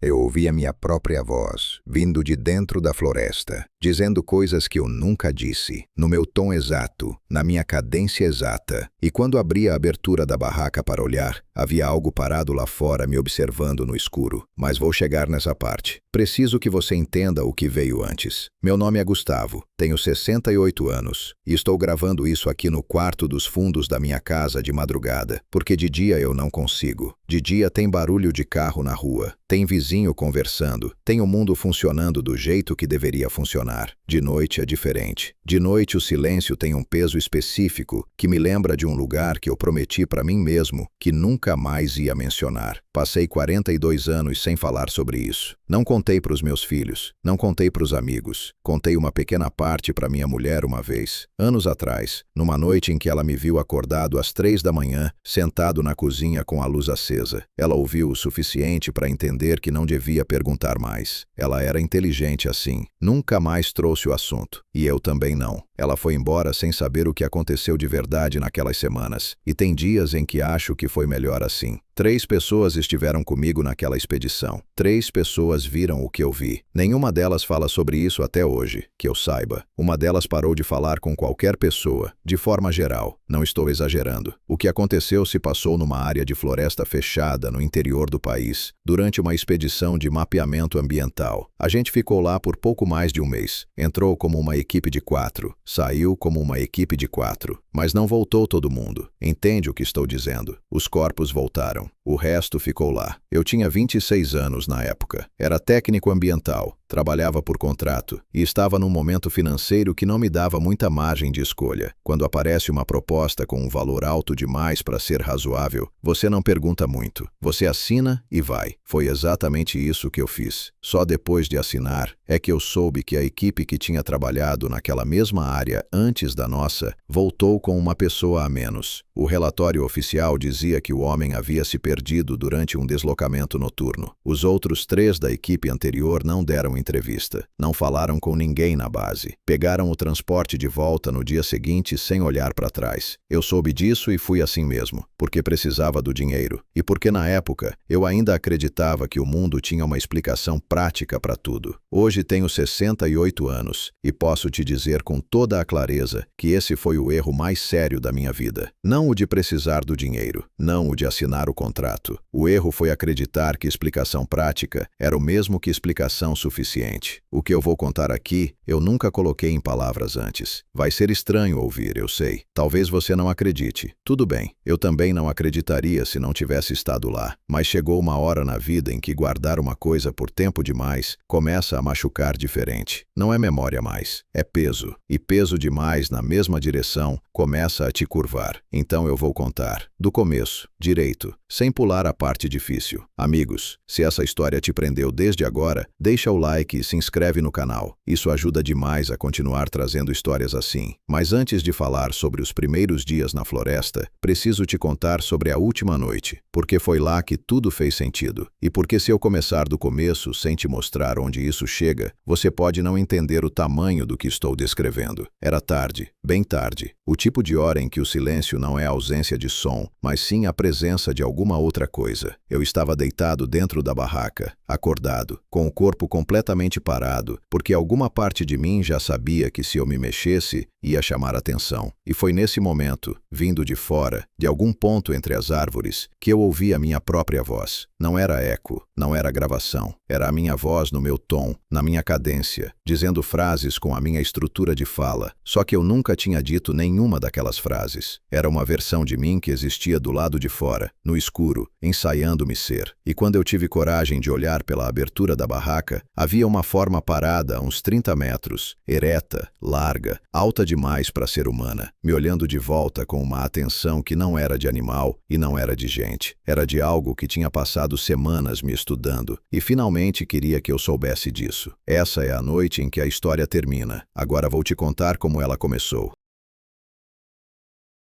Eu ouvi a minha própria voz, vindo de dentro da floresta, dizendo coisas que eu nunca disse, no meu tom exato, na minha cadência exata. E quando abri a abertura da barraca para olhar, havia algo parado lá fora me observando no escuro. Mas vou chegar nessa parte. Preciso que você entenda o que veio antes. Meu nome é Gustavo, tenho 68 anos e estou gravando isso aqui no quarto dos fundos da minha casa de madrugada, porque de dia eu não consigo. De dia tem barulho de carro na rua, tem vizinho conversando, tem o mundo funcionando do jeito que deveria funcionar. De noite é diferente. De noite o silêncio tem um peso específico que me lembra de um lugar que eu prometi para mim mesmo que nunca mais ia mencionar. Passei 42 anos sem falar sobre isso. Não contei para os meus filhos, não contei para os amigos. Contei uma pequena parte para minha mulher uma vez, anos atrás, numa noite em que ela me viu acordado às 3 da manhã, sentado na cozinha com a luz acesa. Ela ouviu o suficiente para entender que não devia perguntar mais. Ela era inteligente assim. Nunca mais trouxe o assunto. E eu também não. Ela foi embora sem saber o que aconteceu de verdade naquelas semanas. E tem dias em que acho que foi melhor assim. 3 pessoas estiveram comigo naquela expedição. 3 pessoas viram o que eu vi. Nenhuma delas fala sobre isso até hoje, que eu saiba. Uma delas parou de falar com qualquer pessoa, de forma geral. Não estou exagerando. O que aconteceu se passou numa área de floresta fechada no interior do país, durante uma expedição de mapeamento ambiental. A gente ficou lá por pouco mais de um mês. Entrou como uma equipe de 4, saiu como uma equipe de 4. Mas não voltou todo mundo. Entende o que estou dizendo? Os corpos voltaram. O resto ficou lá. Eu tinha 26 anos na época. Era técnico ambiental, trabalhava por contrato e estava num momento financeiro que não me dava muita margem de escolha. Quando aparece uma proposta com um valor alto demais para ser razoável, você não pergunta muito. Você assina e vai. Foi exatamente isso que eu fiz. Só depois de assinar é que eu soube que a equipe que tinha trabalhado naquela mesma área antes da nossa voltou com uma pessoa a menos. O relatório oficial dizia que o homem havia se perdido durante um deslocamento noturno. Os outros 3 da equipe anterior não deram entrevista. Não falaram com ninguém na base. Pegaram o transporte de volta no dia seguinte sem olhar para trás. Eu soube disso e fui assim mesmo, porque precisava do dinheiro. E porque na época eu ainda acreditava que o mundo tinha uma explicação prática para tudo. Hoje tenho 68 anos e posso te dizer com toda a clareza que esse foi o erro mais sério da minha vida. Não o de precisar do dinheiro, não o de assinar o contrato. O erro foi acreditar que explicação prática era o mesmo que explicação suficiente. O que eu vou contar aqui, eu nunca coloquei em palavras antes. Vai ser estranho ouvir, eu sei. Talvez você não acredite. Tudo bem, eu também não acreditaria se não tivesse estado lá. Mas chegou uma hora na vida em que guardar uma coisa por tempo demais começa a machucar diferente. Não é memória mais, é peso. E peso demais na mesma direção começa a te curvar. Então eu vou contar, do começo, direito, sem pular a parte difícil. Amigos, se essa história te prendeu desde agora, deixa o like e se inscreve no canal. Isso ajuda demais a continuar trazendo histórias assim. Mas antes de falar sobre os primeiros dias na floresta, preciso te contar sobre a última noite, porque foi lá que tudo fez sentido. E porque se eu começar do começo sem te mostrar onde isso chega, você pode não entender o tamanho do que estou descrevendo. Era tarde, bem tarde, o tipo de hora em que o silêncio não é a ausência de som, mas sim a presença de alguma outra coisa. Eu estava deitado dentro da barraca, acordado, com o corpo completamente parado, porque alguma parte de mim já sabia que se eu me mexesse, ia chamar atenção. E foi nesse momento, vindo de fora, de algum ponto entre as árvores, que eu ouvi a minha própria voz. Não era eco, não era gravação, era a minha voz no meu tom, na minha cadência, dizendo frases com a minha estrutura de fala, só que eu nunca tinha dito nenhuma daquelas frases. Era uma versão de mim que existia do lado de fora, no escuro, ensaiando-me ser. E quando eu tive coragem de olhar pela abertura da barraca, havia uma forma parada a uns 30 metros, ereta, larga, alta demais para ser humana, me olhando de volta com uma atenção que não era de animal e não era de gente. Era de algo que tinha passado semanas me estudando e finalmente queria que eu soubesse disso. Essa é a noite em que a história termina. Agora vou te contar como ela começou.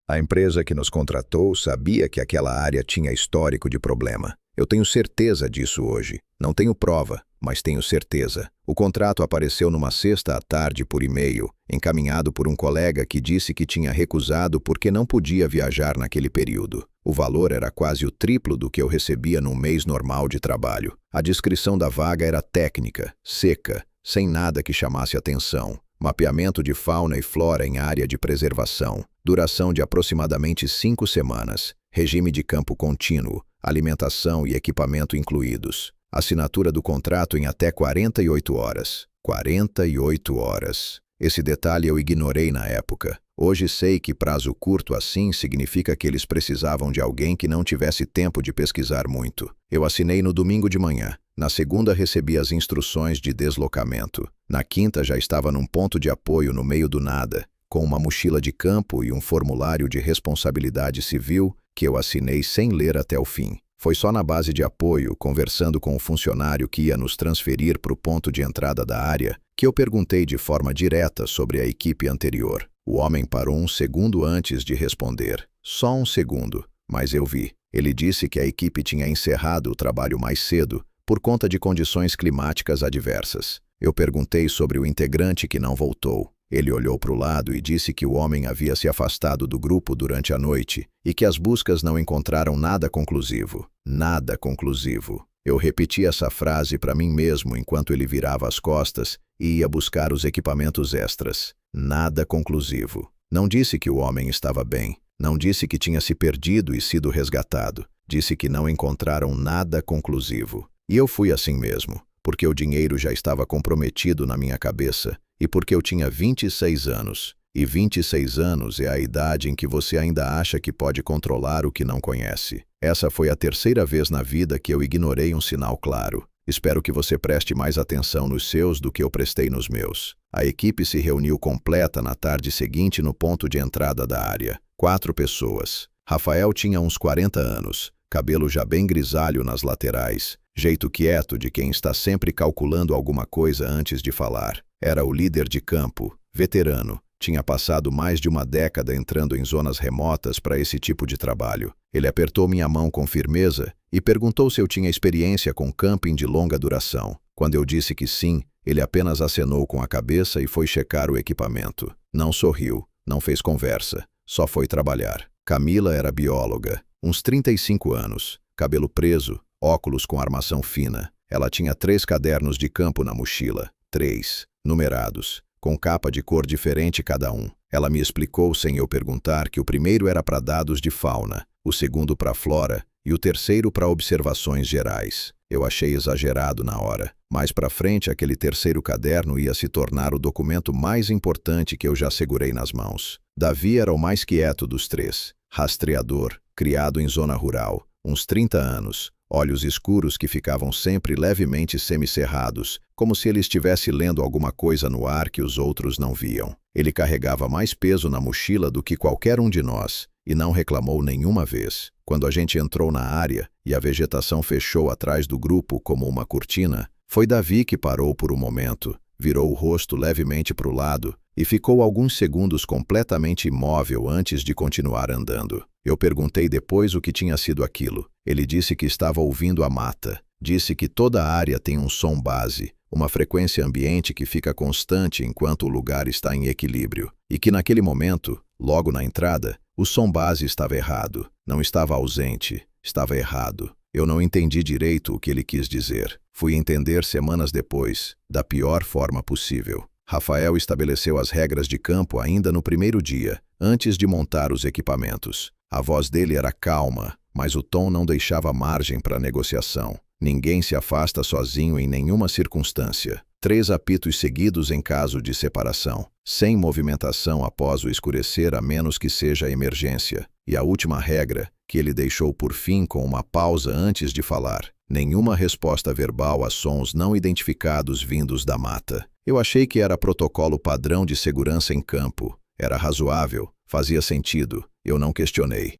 A empresa que nos contratou sabia que aquela área tinha histórico de problema. Eu tenho certeza disso hoje. Não tenho prova, mas tenho certeza. O contrato apareceu numa sexta à tarde por e-mail, encaminhado por um colega que disse que tinha recusado porque não podia viajar naquele período. O valor era quase o triplo do que eu recebia num mês normal de trabalho. A descrição da vaga era técnica, seca, sem nada que chamasse atenção. Mapeamento de fauna e flora em área de preservação. Duração de aproximadamente 5 semanas. Regime de campo contínuo. Alimentação e equipamento incluídos. Assinatura do contrato em até 48 horas. 48 horas. Esse detalhe eu ignorei na época. Hoje sei que prazo curto assim significa que eles precisavam de alguém que não tivesse tempo de pesquisar muito. Eu assinei no domingo de manhã. Na segunda recebi as instruções de deslocamento. Na quinta já estava num ponto de apoio no meio do nada, com uma mochila de campo e um formulário de responsabilidade civil que eu assinei sem ler até o fim. Foi só na base de apoio, conversando com o funcionário que ia nos transferir para o ponto de entrada da área, que eu perguntei de forma direta sobre a equipe anterior. O homem parou um segundo antes de responder. Só um segundo, mas eu vi. Ele disse que a equipe tinha encerrado o trabalho mais cedo por conta de condições climáticas adversas. Eu perguntei sobre o integrante que não voltou. Ele olhou para o lado e disse que o homem havia se afastado do grupo durante a noite e que as buscas não encontraram nada conclusivo. Nada conclusivo. Eu repeti essa frase para mim mesmo enquanto ele virava as costas e ia buscar os equipamentos extras. Nada conclusivo. Não disse que o homem estava bem. Não disse que tinha se perdido e sido resgatado. Disse que não encontraram nada conclusivo. E eu fui assim mesmo, porque o dinheiro já estava comprometido na minha cabeça e porque eu tinha 26 anos. E 26 anos é a idade em que você ainda acha que pode controlar o que não conhece. Essa foi a terceira vez na vida que eu ignorei um sinal claro. Espero que você preste mais atenção nos seus do que eu prestei nos meus. A equipe se reuniu completa na tarde seguinte no ponto de entrada da área. 4 pessoas. Rafael tinha uns 40 anos, cabelo já bem grisalho nas laterais, jeito quieto de quem está sempre calculando alguma coisa antes de falar. Era o líder de campo, veterano. Tinha passado mais de uma década entrando em zonas remotas para esse tipo de trabalho. Ele apertou minha mão com firmeza e perguntou se eu tinha experiência com camping de longa duração. Quando eu disse que sim, ele apenas acenou com a cabeça e foi checar o equipamento. Não sorriu, não fez conversa, só foi trabalhar. Camila era bióloga, uns 35 anos, cabelo preso, óculos com armação fina. Ela tinha 3 cadernos de campo na mochila, 3, numerados, com capa de cor diferente cada um. Ela me explicou sem eu perguntar que o primeiro era para dados de fauna, o segundo para flora e o terceiro para observações gerais. Eu achei exagerado na hora. Mais para frente, aquele terceiro caderno ia se tornar o documento mais importante que eu já segurei nas mãos. Davi era o mais quieto dos 3. Rastreador, criado em zona rural, uns 30 anos, olhos escuros que ficavam sempre levemente semicerrados, como se ele estivesse lendo alguma coisa no ar que os outros não viam. Ele carregava mais peso na mochila do que qualquer um de nós, e não reclamou nenhuma vez. Quando a gente entrou na área e a vegetação fechou atrás do grupo como uma cortina, foi Davi que parou por um momento, virou o rosto levemente para o lado e ficou alguns segundos completamente imóvel antes de continuar andando. Eu perguntei depois o que tinha sido aquilo. Ele disse que estava ouvindo a mata. Disse que toda a área tem um som base, uma frequência ambiente que fica constante enquanto o lugar está em equilíbrio, e que naquele momento, logo na entrada, o som base estava errado. Não estava ausente, estava errado. Eu não entendi direito o que ele quis dizer. Fui entender semanas depois, da pior forma possível. Rafael estabeleceu as regras de campo ainda no primeiro dia, antes de montar os equipamentos. A voz dele era calma, mas o tom não deixava margem para negociação. Ninguém se afasta sozinho em nenhuma circunstância. 3 apitos seguidos em caso de separação. Sem movimentação após o escurecer a menos que seja emergência. E a última regra, que ele deixou por fim com uma pausa antes de falar. Nenhuma resposta verbal a sons não identificados vindos da mata. Eu achei que era protocolo padrão de segurança em campo. Era razoável, fazia sentido. Eu não questionei.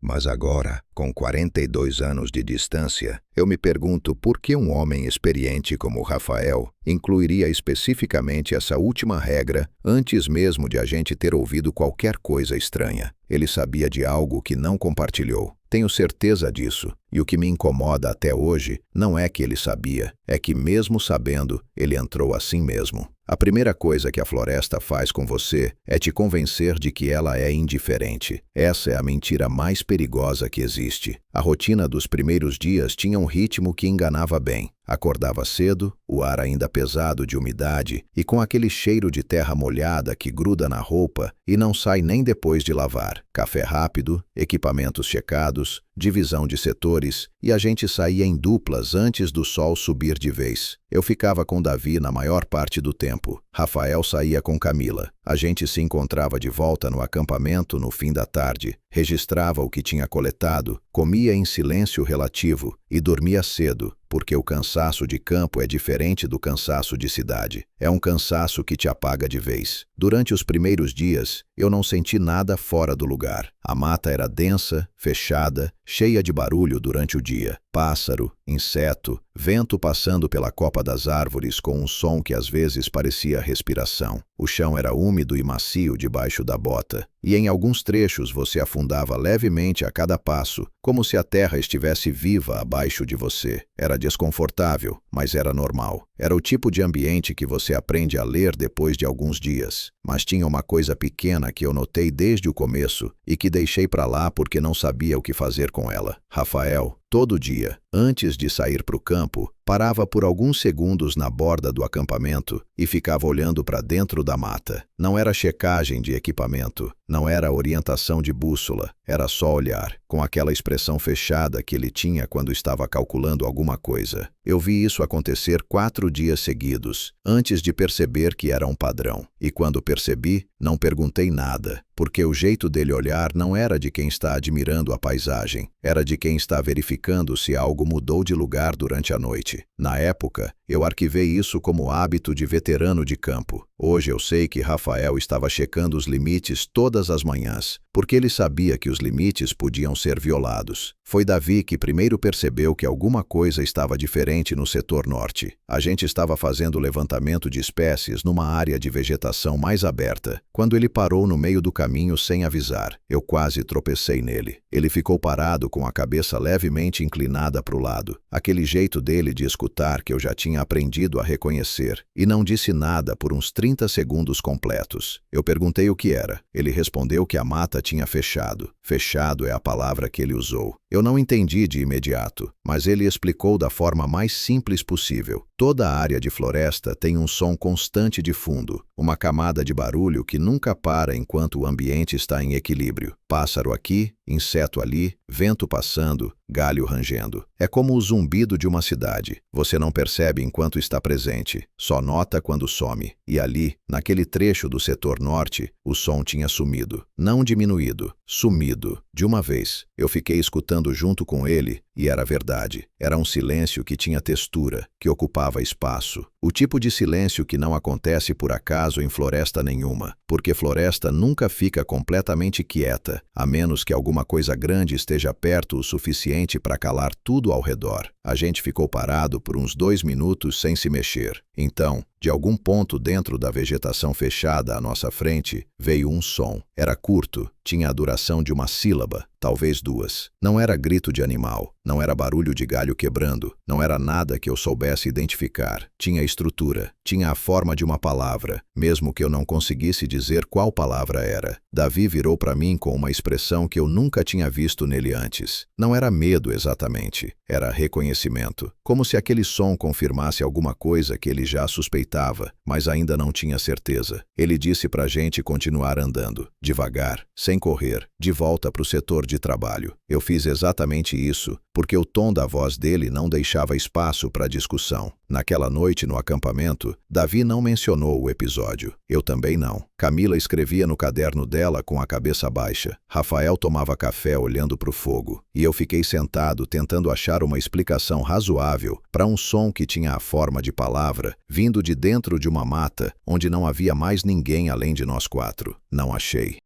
Mas agora, com 42 anos de distância, eu me pergunto por que um homem experiente como Rafael incluiria especificamente essa última regra antes mesmo de a gente ter ouvido qualquer coisa estranha. Ele sabia de algo que não compartilhou. Tenho certeza disso, e o que me incomoda até hoje não é que ele sabia, é que mesmo sabendo, ele entrou assim mesmo. A primeira coisa que a floresta faz com você é te convencer de que ela é indiferente. Essa é a mentira mais perigosa que existe. A rotina dos primeiros dias tinha um ritmo que enganava bem. Acordava cedo, o ar ainda pesado de umidade e com aquele cheiro de terra molhada que gruda na roupa e não sai nem depois de lavar. Café rápido, equipamentos checados, divisão de setores e a gente saía em duplas antes do sol subir de vez. Eu ficava com Davi na maior parte do tempo. Rafael saía com Camila. A gente se encontrava de volta no acampamento no fim da tarde, registrava o que tinha coletado, comia em silêncio relativo e dormia cedo, porque o cansaço de campo é diferente do cansaço de cidade. É um cansaço que te apaga de vez. Durante os primeiros dias, eu não senti nada fora do lugar. A mata era densa, fechada, cheia de barulho durante o dia. Pássaro, inseto, vento passando pela copa das árvores com um som que às vezes parecia respiração. O chão era úmido e macio debaixo da bota, e em alguns trechos você afundava levemente a cada passo, como se a terra estivesse viva abaixo de você. Era desconfortável, mas era normal. Era o tipo de ambiente que você aprende a ler depois de alguns dias. Mas tinha uma coisa pequena que eu notei desde o começo e que deixei para lá porque não sabia o que fazer com ela. Rafael, todo dia, antes de sair para o campo, parava por alguns segundos na borda do acampamento e ficava olhando para dentro da mata. Não era checagem de equipamento, não era orientação de bússola, era só olhar, com aquela expressão fechada que ele tinha quando estava calculando alguma coisa. Eu vi isso acontecer 4 dias seguidos, antes de perceber que era um padrão. E quando percebi, não perguntei nada, porque o jeito dele olhar não era de quem está admirando a paisagem, era de quem está verificando se algo mudou de lugar durante a noite. Na época, eu arquivei isso como hábito de veterano de campo. Hoje eu sei que Rafael estava checando os limites todas as manhãs, porque ele sabia que os limites podiam ser violados. Foi Davi que primeiro percebeu que alguma coisa estava diferente no setor norte. A gente estava fazendo levantamento de espécies numa área de vegetação mais aberta, quando ele parou no meio do caminho sem avisar. Eu quase tropecei nele. Ele ficou parado com a cabeça levemente inclinada para o lado, aquele jeito dele de escutar que eu já tinha aprendido a reconhecer, e não disse nada por uns 30 segundos completos. Eu perguntei o que era. Ele respondeu que a mata tinha fechado. Fechado é a palavra que ele usou. Eu não entendi de imediato, mas ele explicou da forma mais simples possível. Toda a área de floresta tem um som constante de fundo, uma camada de barulho que nunca para enquanto o ambiente está em equilíbrio. Pássaro aqui, inseto ali, vento passando, galho rangendo. É como o zumbido de uma cidade. Você não percebe enquanto está presente, só nota quando some. E ali, naquele trecho do setor norte, o som tinha sumido. Não diminuído, sumido. De uma vez, eu fiquei escutando junto com ele e era verdade. Era um silêncio que tinha textura, que ocupava espaço. O tipo de silêncio que não acontece por acaso em floresta nenhuma, porque floresta nunca fica completamente quieta, a menos que alguma coisa grande esteja perto o suficiente para calar tudo ao redor. A gente ficou parado por uns 2 minutos sem se mexer. Então, de algum ponto dentro da vegetação fechada à nossa frente, veio um som. Era curto, tinha a duração de uma sílaba, talvez 2. Não era grito de animal, não era barulho de galho quebrando, não era nada que eu soubesse identificar. Tinha estrutura, tinha a forma de uma palavra, mesmo que eu não conseguisse dizer qual palavra era. Davi virou para mim com uma expressão que eu nunca tinha visto nele antes. Não era medo exatamente, era reconhecimento, como se aquele som confirmasse alguma coisa que ele já suspeitava, mas ainda não tinha certeza. Ele disse pra gente continuar andando, devagar, sem correr, de volta para o setor de trabalho. Eu fiz exatamente isso, porque o tom da voz dele não deixava espaço para discussão. Naquela noite no acampamento, Davi não mencionou o episódio. Eu também não. Camila escrevia no caderno dela com a cabeça baixa. Rafael tomava café olhando para o fogo. E eu fiquei sentado tentando achar uma explicação razoável para um som que tinha a forma de palavra, vindo de dentro de uma mata, onde não havia mais ninguém além de nós 4. Não achei.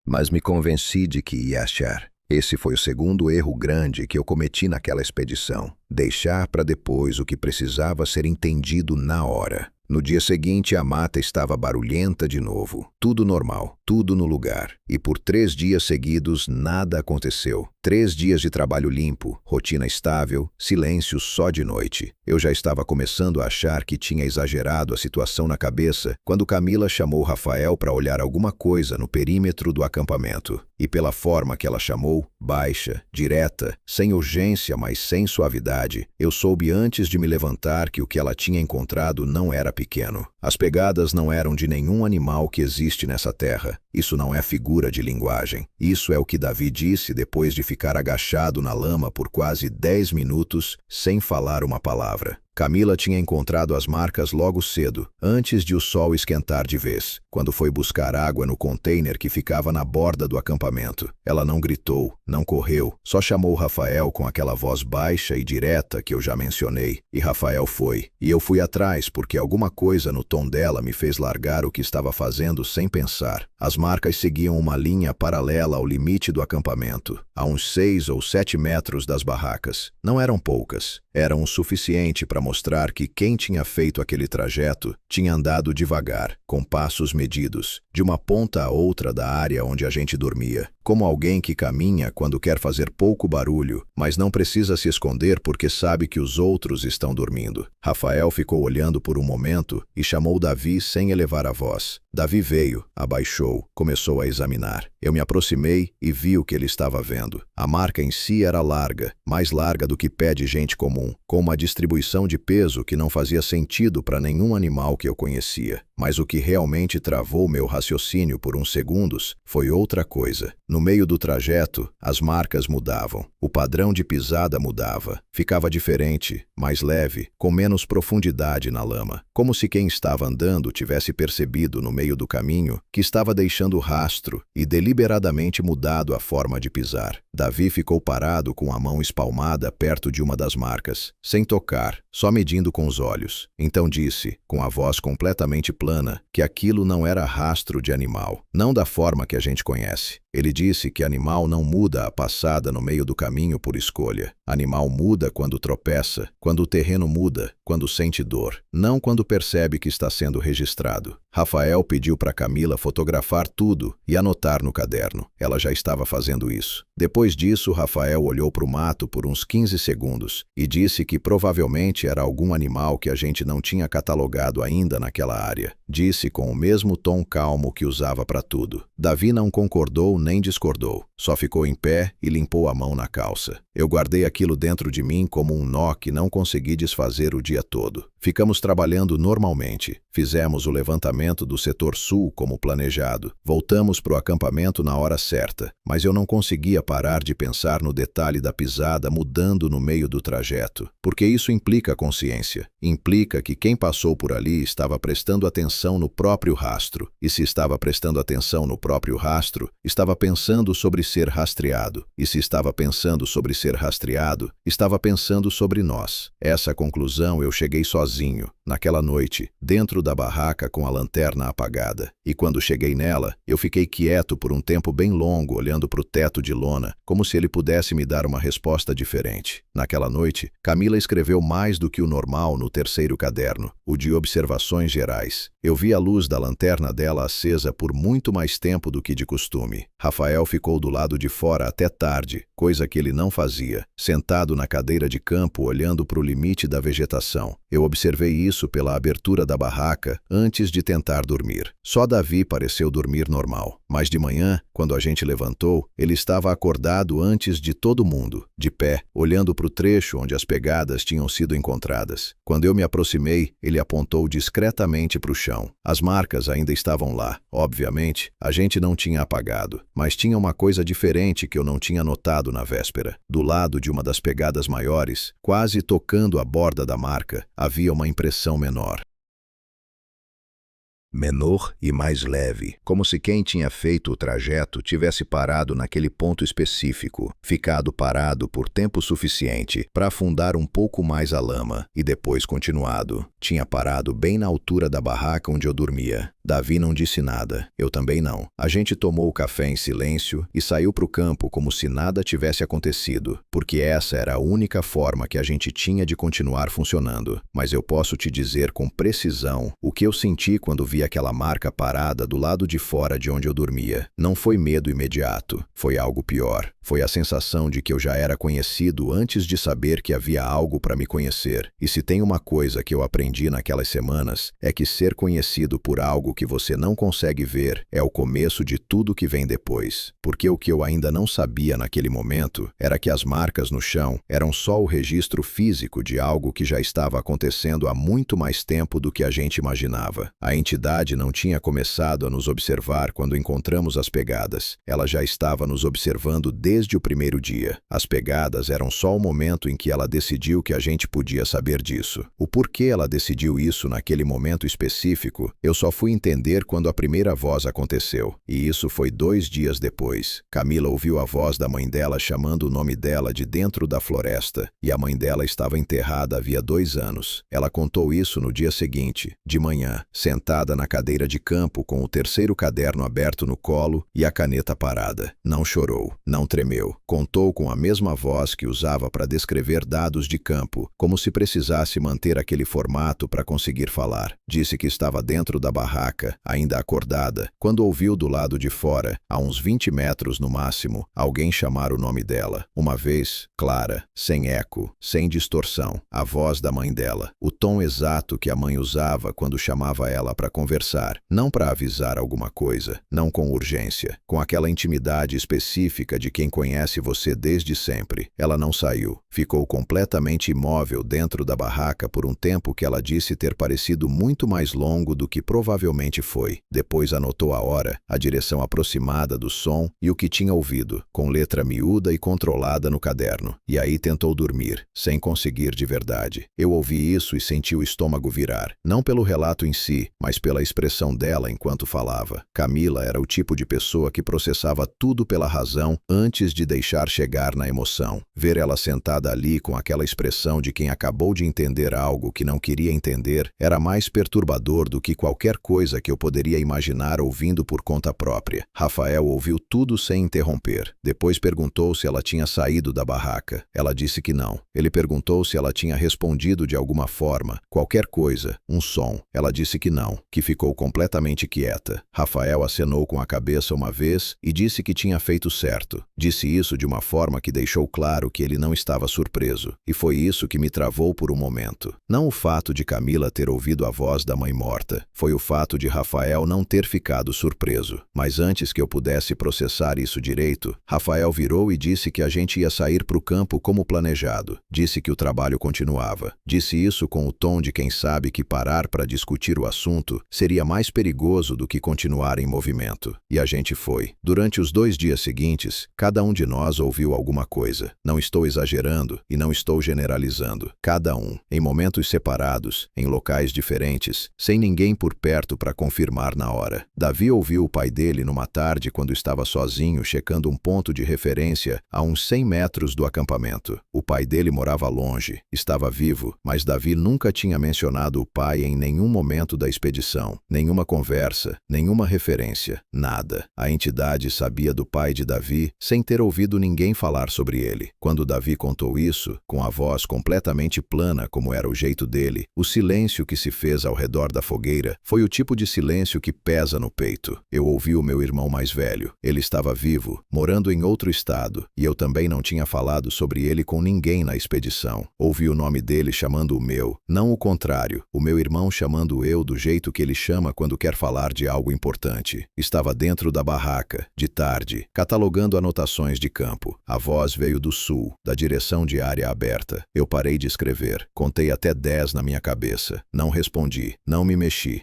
mas me convenci de que ia achar. Esse foi o segundo erro grande que eu cometi naquela expedição. Deixar para depois o que precisava ser entendido na hora. No dia seguinte, a mata estava barulhenta de novo. Tudo normal, tudo no lugar. E por 3 dias seguidos, nada aconteceu. 3 dias de trabalho limpo, rotina estável, silêncio só de noite. Eu já estava começando a achar que tinha exagerado a situação na cabeça quando Camila chamou Rafael para olhar alguma coisa no perímetro do acampamento. E pela forma que ela chamou, baixa, direta, sem urgência, mas sem suavidade, eu soube antes de me levantar que o que ela tinha encontrado não era pequeno. As pegadas não eram de nenhum animal que existe nessa terra. Isso não é figura de linguagem. Isso é o que Davi disse depois de ficar agachado na lama por quase 10 minutos sem falar uma palavra. Camila tinha encontrado as marcas logo cedo, antes de o sol esquentar de vez, quando foi buscar água no container que ficava na borda do acampamento. Ela não gritou, não correu, só chamou Rafael com aquela voz baixa e direta que eu já mencionei, e Rafael foi. E eu fui atrás porque alguma coisa no tom dela me fez largar o que estava fazendo sem pensar. As marcas seguiam uma linha paralela ao limite do acampamento, a uns 6 ou 7 metros das barracas. Não eram poucas, eram o suficiente para mostrar que quem tinha feito aquele trajeto tinha andado devagar, com passos medidos, de uma ponta a outra da área onde a gente dormia, como alguém que caminha quando quer fazer pouco barulho, mas não precisa se esconder porque sabe que os outros estão dormindo. Rafael ficou olhando por um momento e chamou Davi sem elevar a voz. Davi veio, abaixou, começou a examinar. Eu me aproximei e vi o que ele estava vendo. A marca em si era larga, mais larga do que pé de gente comum, com uma distribuição de peso que não fazia sentido para nenhum animal que eu conhecia. Mas o que realmente travou meu raciocínio por uns segundos foi outra coisa. No meio do trajeto, as marcas mudavam. O padrão de pisada mudava. Ficava diferente, mais leve, com menos profundidade na lama. Como se quem estava andando tivesse percebido no meio do caminho que estava deixando rastro e deliberadamente mudado a forma de pisar. Davi ficou parado com a mão espalmada perto de uma das marcas, sem tocar, só medindo com os olhos. Então disse, com a voz completamente plana, que aquilo não era rastro de animal, não da forma que a gente conhece. Ele disse que animal não muda a passada no meio do caminho por escolha. Animal muda quando tropeça, quando o terreno muda, quando sente dor, não quando percebe que está sendo registrado. Rafael pediu para Camila fotografar tudo e anotar no caderno. Ela já estava fazendo isso. Depois disso, Rafael olhou para o mato por uns 15 segundos e disse que provavelmente era algum animal que a gente não tinha catalogado ainda naquela área. Disse com o mesmo tom calmo que usava para tudo. Davi não concordou nem discordou, só ficou em pé e limpou a mão na calça. Eu guardei aquilo dentro de mim como um nó que não consegui desfazer o dia todo. Ficamos trabalhando normalmente. Fizemos o levantamento do setor sul como planejado. Voltamos para o acampamento na hora certa, mas eu não conseguia parar de pensar no detalhe da pisada mudando no meio do trajeto, porque isso implica consciência. Implica que quem passou por ali estava prestando atenção no próprio rastro, e se estava prestando atenção no próprio rastro, estava pensando sobre ser rastreado, e se estava pensando sobre ser rastreado, estava pensando sobre nós. Essa conclusão eu cheguei sozinho, naquela noite, dentro da barraca com a lanterna apagada. E quando cheguei nela, eu fiquei quieto por um tempo bem longo, olhando para o teto de lona, como se ele pudesse me dar uma resposta diferente. Naquela noite, Camila escreveu mais do que o normal no terceiro caderno, o de observações gerais. Eu vi a luz da lanterna dela acesa por muito mais tempo do que de costume. Rafael ficou do lado de fora até tarde, coisa que ele não fazia, sentado na cadeira de campo olhando para o limite da vegetação. Eu observei isso pela abertura da barraca antes de tentar dormir. Só Davi pareceu dormir normal, mas de manhã, quando a gente levantou, ele estava acordado antes de todo mundo, de pé, olhando para o trecho onde as pegadas tinham sido encontradas. Quando eu me aproximei, ele apontou discretamente para o chão. As marcas ainda estavam lá. Obviamente, a gente não tinha apagado, mas tinha uma coisa diferente que eu não tinha notado na véspera. Do lado de uma das pegadas maiores, quase tocando a borda da marca, havia uma impressão menor. Menor e mais leve, como se quem tinha feito o trajeto tivesse parado naquele ponto específico, ficado parado por tempo suficiente para afundar um pouco mais a lama e depois continuado. Tinha parado bem na altura da barraca onde eu dormia. Davi não disse nada, eu também não. A gente tomou o café em silêncio e saiu para o campo como se nada tivesse acontecido, porque essa era a única forma que a gente tinha de continuar funcionando. Mas eu posso te dizer com precisão o que eu senti quando vi aquela marca parada do lado de fora de onde eu dormia. Não foi medo imediato, foi algo pior. Foi a sensação de que eu já era conhecido antes de saber que havia algo para me conhecer. E se tem uma coisa que eu aprendi naquelas semanas, é que ser conhecido por algo que você não consegue ver é o começo de tudo que vem depois. Porque o que eu ainda não sabia naquele momento era que as marcas no chão eram só o registro físico de algo que já estava acontecendo há muito mais tempo do que a gente imaginava. A entidade não tinha começado a nos observar quando encontramos as pegadas. Ela já estava nos observando desde o primeiro dia. As pegadas eram só o momento em que ela decidiu que a gente podia saber disso. O porquê ela decidiu isso naquele momento específico, eu só fui entender quando a primeira voz aconteceu. E isso foi 2 dias depois. Camila ouviu a voz da mãe dela chamando o nome dela de dentro da floresta, e a mãe dela estava enterrada havia 2 anos. Ela contou isso no dia seguinte, de manhã, sentada na cadeira de campo com o terceiro caderno aberto no colo e a caneta parada. Não chorou, não tremeu. Contou com a mesma voz que usava para descrever dados de campo, como se precisasse manter aquele formato para conseguir falar. Disse que estava dentro da barraca, ainda acordada, quando ouviu do lado de fora, a uns 20 metros no máximo, alguém chamar o nome dela. Uma vez, clara, sem eco, sem distorção, a voz da mãe dela, o tom exato que a mãe usava quando chamava ela para conversar, não para avisar alguma coisa, não com urgência, com aquela intimidade específica de quem conhece você desde sempre. Ela não saiu, ficou completamente imóvel dentro da barraca por um tempo que ela disse ter parecido muito mais longo do que provavelmente foi. Depois anotou a hora, a direção aproximada do som e o que tinha ouvido, com letra miúda e controlada no caderno. E aí tentou dormir, sem conseguir de verdade. Eu ouvi isso e senti o estômago virar, não pelo relato em si, mas pela expressão dela enquanto falava. Camila era o tipo de pessoa que processava tudo pela razão antes de deixar chegar na emoção. Ver ela sentada ali com aquela expressão de quem acabou de entender algo que não queria entender era mais perturbador do que qualquer coisa que eu poderia imaginar ouvindo por conta própria. Rafael ouviu tudo sem interromper. Depois perguntou se ela tinha saído da barraca. Ela disse que não. Ele perguntou se ela tinha respondido de alguma forma, qualquer coisa, um som. Ela disse que não, que ficou completamente quieta. Rafael acenou com a cabeça uma vez e disse que tinha feito certo. Disse isso de uma forma que deixou claro que ele não estava surpreso. E foi isso que me travou por um momento. Não o fato de Camila ter ouvido a voz da mãe morta. Foi o fato de Rafael não ter ficado surpreso. Mas antes que eu pudesse processar isso direito, Rafael virou e disse que a gente ia sair para o campo como planejado. Disse que o trabalho continuava. Disse isso com o tom de quem sabe que parar para discutir o assunto seria mais perigoso do que continuar em movimento. E a gente foi. Durante os 2 dias seguintes, cada um de nós ouviu alguma coisa. Não estou exagerando e não estou generalizando. Cada um, em momentos separados, em locais diferentes, sem ninguém por perto para confirmar na hora. Davi ouviu o pai dele numa tarde quando estava sozinho checando um ponto de referência a uns 100 metros do acampamento. O pai dele morava longe, estava vivo, mas Davi nunca tinha mencionado o pai em nenhum momento da expedição. Nenhuma conversa, nenhuma referência, nada. A entidade sabia do pai de Davi sem ter ouvido ninguém falar sobre ele. Quando Davi contou isso, com a voz completamente plana como era o jeito dele, o silêncio que se fez ao redor da fogueira foi o tipo de silêncio que pesa no peito. Eu ouvi o meu irmão mais velho. Ele estava vivo, morando em outro estado, e eu também não tinha falado sobre ele com ninguém na expedição. Ouvi o nome dele chamando o meu, não o contrário, o meu irmão chamando eu do jeito que ele chama quando quer falar de algo importante. Estava dentro da barraca, de tarde, catalogando anotações de campo. A voz veio do sul, da direção de área aberta. Eu parei de escrever. Contei até 10 na minha cabeça. Não respondi, não me mexi.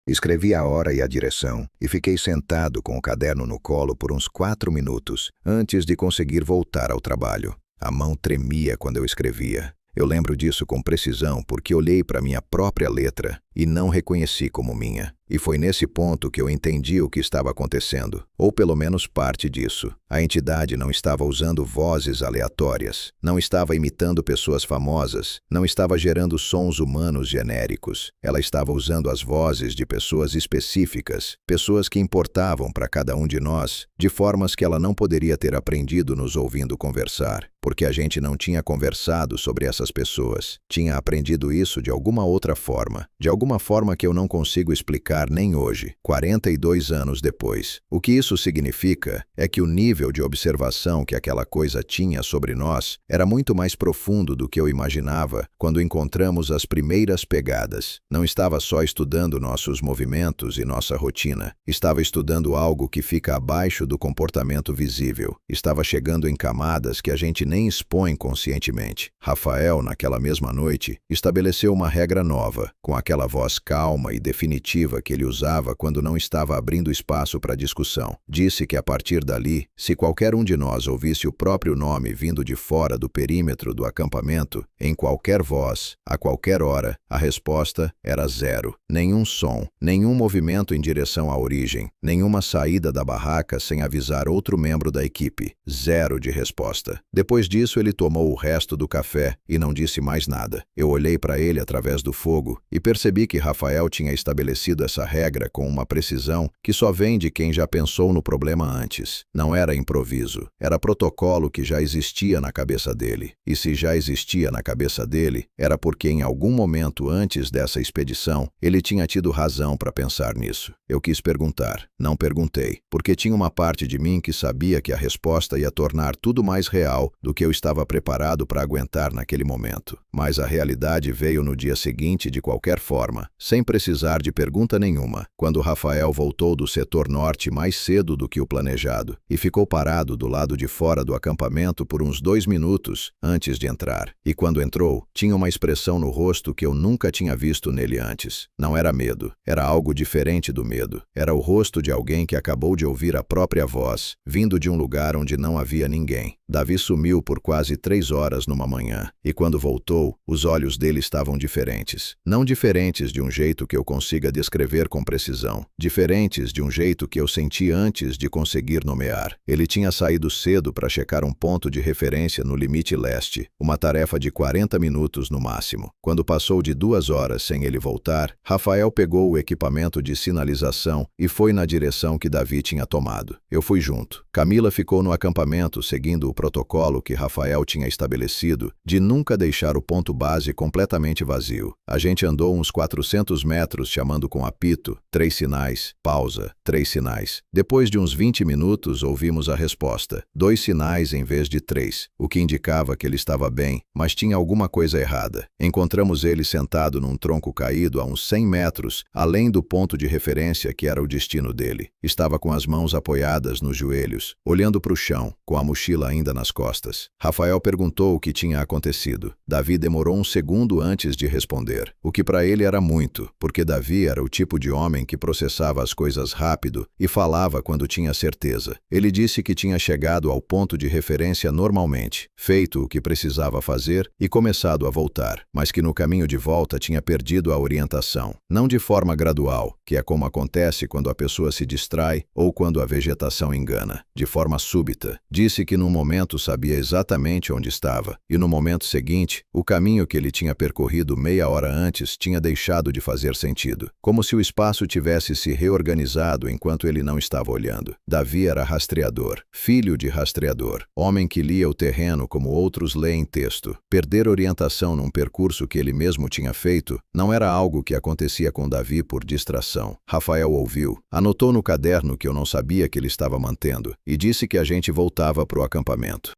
Escrevi a hora e a direção e fiquei sentado com o caderno no colo por uns 4 minutos antes de conseguir voltar ao trabalho. A mão tremia quando eu escrevia. Eu lembro disso com precisão porque olhei para minha própria letra e não reconheci como minha. E foi nesse ponto que eu entendi o que estava acontecendo, ou pelo menos parte disso. A entidade não estava usando vozes aleatórias, não estava imitando pessoas famosas, não estava gerando sons humanos genéricos. Ela estava usando as vozes de pessoas específicas, pessoas que importavam para cada um de nós, de formas que ela não poderia ter aprendido nos ouvindo conversar, porque a gente não tinha conversado sobre essas pessoas. Tinha aprendido isso de alguma outra forma, de alguma forma que eu não consigo explicar nem hoje, 42 anos depois. O que isso significa é que o nível de observação que aquela coisa tinha sobre nós era muito mais profundo do que eu imaginava quando encontramos as primeiras pegadas. Não estava só estudando nossos movimentos e nossa rotina, estava estudando algo que fica abaixo do comportamento visível, estava chegando em camadas que a gente nem expõe conscientemente. Rafael, naquela mesma noite, estabeleceu uma regra nova, com aquela voz calma e definitiva que ele usava quando não estava abrindo espaço para discussão. Disse que a partir dali, se qualquer um de nós ouvisse o próprio nome vindo de fora do perímetro do acampamento, em qualquer voz, a qualquer hora, a resposta era zero. Nenhum som, nenhum movimento em direção à origem, nenhuma saída da barraca sem avisar outro membro da equipe. Zero de resposta. Depois disso, ele tomou o resto do café e não disse mais nada. Eu olhei para ele através do fogo e percebi que Rafael tinha estabelecido essa regra com uma precisão que só vem de quem já pensou no problema antes. Não era improviso, era protocolo que já existia na cabeça dele. E se já existia na cabeça dele, era porque em algum momento antes dessa expedição, ele tinha tido razão para pensar nisso. Eu quis perguntar, não perguntei, porque tinha uma parte de mim que sabia que a resposta ia tornar tudo mais real do que eu estava preparado para aguentar naquele momento. Mas a realidade veio no dia seguinte de qualquer forma, sem precisar de pergunta nenhuma, quando Rafael voltou do setor norte mais cedo do que o planejado e ficou parado do lado de fora do acampamento por uns 2 minutos antes de entrar. E quando entrou, tinha uma expressão no rosto que eu nunca tinha visto nele antes. Não era medo, era algo diferente do medo. Era o rosto de alguém que acabou de ouvir a própria voz, vindo de um lugar onde não havia ninguém. Davi sumiu por quase 3 horas numa manhã, e quando voltou, os olhos dele estavam diferentes. Não diferentes de um jeito que eu consiga descrever com precisão, diferentes de um jeito que eu senti antes de conseguir nomear. Ele tinha saído cedo para checar um ponto de referência no limite leste, uma tarefa de 40 minutos no máximo. Quando passou de 2 horas sem ele voltar, Rafael pegou o equipamento de sinalização e foi na direção que Davi tinha tomado. Eu fui junto. Camila ficou no acampamento seguindo o protocolo que Rafael tinha estabelecido de nunca deixar o ponto base completamente vazio. A gente andou uns 400 metros chamando com apito, 3 sinais, pausa, 3 sinais. Depois de uns 20 minutos ouvimos a resposta, 2 sinais em vez de 3, o que indicava que ele estava bem, mas tinha alguma coisa errada. Encontramos ele sentado num tronco caído a uns 100 metros, além do ponto de referência que era o destino dele. Estava com as mãos apoiadas nos joelhos, olhando para o chão, com a mochila ainda nas costas. Rafael perguntou o que tinha acontecido. Davi demorou um segundo antes de responder, o que para ele era muito, porque Davi era o tipo de homem que processava as coisas rápido e falava quando tinha certeza. Ele disse que tinha chegado ao ponto de referência normalmente, feito o que precisava fazer e começado a voltar, mas que no caminho de volta tinha perdido a orientação. Não de forma gradual, que é como acontece quando a pessoa se distrai ou quando a vegetação engana. De forma súbita. Disse que num momento sabia exatamente onde estava, e no momento seguinte, o caminho que ele tinha percorrido meia hora antes tinha deixado de fazer sentido, como se o espaço tivesse se reorganizado enquanto ele não estava olhando. Davi era rastreador, filho de rastreador, homem que lia o terreno como outros leem texto. Perder orientação num percurso que ele mesmo tinha feito não era algo que acontecia com Davi por distração. Rafael ouviu, anotou no caderno que eu não sabia que ele estava mantendo, e disse que a gente voltava para o acampamento.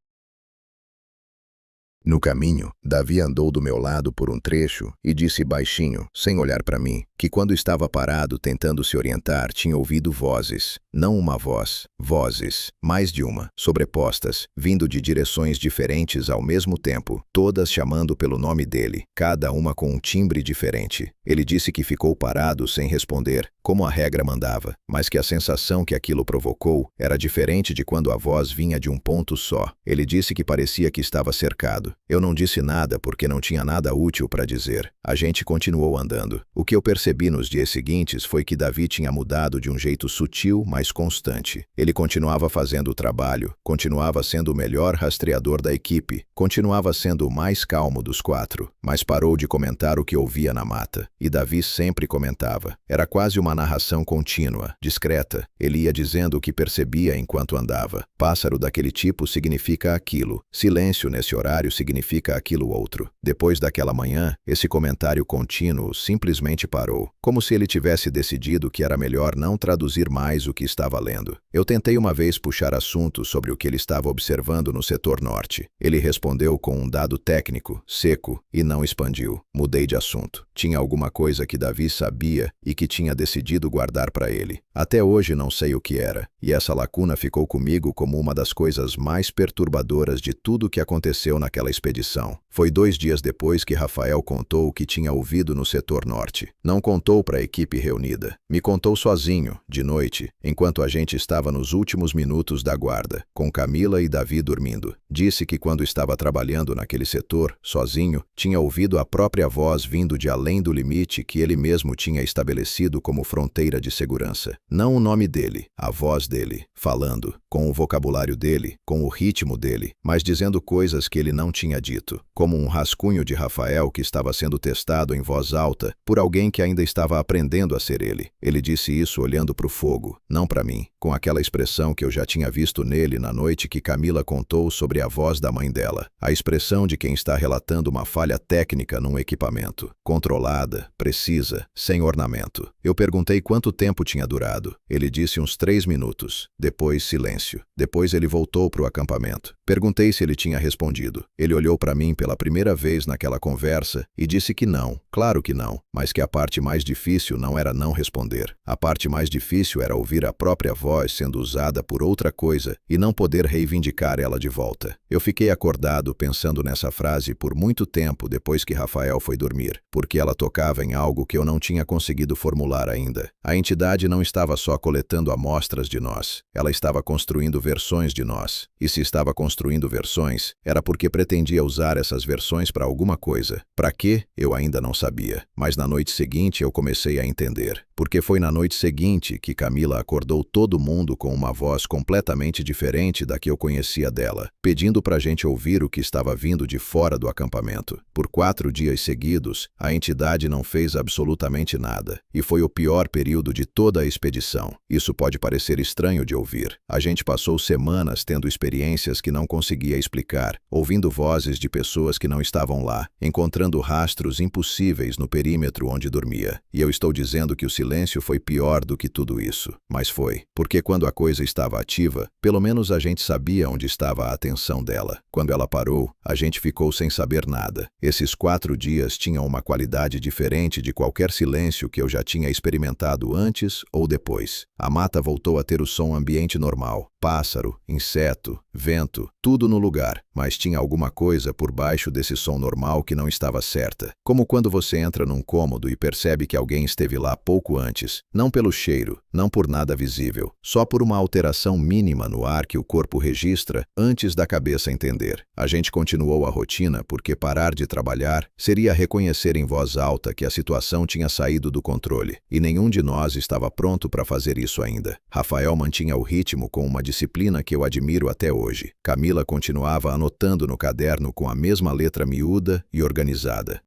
No caminho, Davi andou do meu lado por um trecho e disse baixinho, sem olhar para mim, que quando estava parado tentando se orientar tinha ouvido vozes, não uma voz, vozes, mais de uma, sobrepostas, vindo de direções diferentes ao mesmo tempo, todas chamando pelo nome dele, cada uma com um timbre diferente. Ele disse que ficou parado sem responder, como a regra mandava, mas que a sensação que aquilo provocou era diferente de quando a voz vinha de um ponto só. Ele disse que parecia que estava cercado, Eu não disse nada porque não tinha nada útil para dizer. A gente continuou andando. O que eu percebi nos dias seguintes foi que Davi tinha mudado de um jeito sutil, mas constante. Ele continuava fazendo o trabalho, continuava sendo o melhor rastreador da equipe, continuava sendo o mais calmo dos 4, mas parou de comentar o que ouvia na mata. E Davi sempre comentava. Era quase uma narração contínua, discreta. Ele ia dizendo o que percebia enquanto andava. Pássaro daquele tipo significa aquilo. Silêncio nesse horário significa aquilo outro. Depois daquela manhã, esse comentário contínuo simplesmente parou, como se ele tivesse decidido que era melhor não traduzir mais o que estava lendo. Eu tentei uma vez puxar assunto sobre o que ele estava observando no setor norte. Ele respondeu com um dado técnico, seco, e não expandiu. Mudei de assunto. Tinha alguma coisa que Davi sabia e que tinha decidido guardar para ele. Até hoje não sei o que era, e essa lacuna ficou comigo como uma das coisas mais perturbadoras de tudo o que aconteceu naquela expedição. Foi 2 dias depois que Rafael contou o que tinha ouvido no setor norte. Não contou para a equipe reunida. Me contou sozinho, de noite, enquanto a gente estava nos últimos minutos da guarda, com Camila e Davi dormindo. Disse que quando estava trabalhando naquele setor, sozinho, tinha ouvido a própria voz vindo de além do limite que ele mesmo tinha estabelecido como fronteira de segurança. Não o nome dele, a voz dele, falando, com o vocabulário dele, com o ritmo dele, mas dizendo coisas que ele não tinha dito, como um rascunho de Rafael que estava sendo testado em voz alta por alguém que ainda estava aprendendo a ser ele. Ele disse isso olhando para o fogo, não para mim, com aquela expressão que eu já tinha visto nele na noite que Camila contou sobre a voz da mãe dela. A expressão de quem está relatando uma falha técnica num equipamento, controlada, precisa, sem ornamento. Eu perguntei quanto tempo tinha durado. Ele disse uns 3 minutos. Depois, silêncio. Depois ele voltou para o acampamento. Perguntei se ele tinha respondido. Ele olhou para mim pela primeira vez naquela conversa e disse que não, claro que não, mas que a parte mais difícil não era não responder. A parte mais difícil era ouvir a própria voz sendo usada por outra coisa e não poder reivindicar ela de volta. Eu fiquei acordado pensando nessa frase por muito tempo depois que Rafael foi dormir, porque ela tocava em algo que eu não tinha conseguido formular ainda. A entidade não estava só coletando amostras de nós, ela estava construindo versões de nós. E se estava construindo versões, era porque pretendia usar essas versões para alguma coisa. Para quê? Eu ainda não sabia. Mas na noite seguinte eu comecei a entender. Porque foi na noite seguinte que Camila acordou todo mundo com uma voz completamente diferente da que eu conhecia dela, pedindo para a gente ouvir o que estava vindo de fora do acampamento. Por 4 dias seguidos, a entidade não fez absolutamente nada. E foi o pior período de toda a expedição. Isso pode parecer estranho de ouvir. A gente passou semanas tendo experiências que não conseguia explicar, ouvindo vozes de pessoas que não estavam lá, encontrando rastros impossíveis no perímetro onde dormia. E eu estou dizendo que o silêncio foi pior do que tudo isso. Mas foi. Porque quando a coisa estava ativa, pelo menos a gente sabia onde estava a atenção dela. Quando ela parou, a gente ficou sem saber nada. Esses 4 dias tinham uma qualidade diferente de qualquer silêncio que eu já tinha experimentado antes ou depois. A mata voltou a ter o som ambiente normal. Pássaro, inseto, vento, tudo no lugar, mas tinha alguma coisa por baixo desse som normal que não estava certa. Como quando você entra num cômodo e percebe que alguém esteve lá pouco antes, não pelo cheiro, não por nada visível, só por uma alteração mínima no ar que o corpo registra antes da cabeça entender. A gente continuou a rotina porque parar de trabalhar seria reconhecer em voz alta que a situação tinha saído do controle, e nenhum de nós estava pronto para fazer isso ainda. Rafael mantinha o ritmo com uma disciplina que eu admiro até hoje. Camila continuava anotando no caderno com a mesma letra miúda e organizada.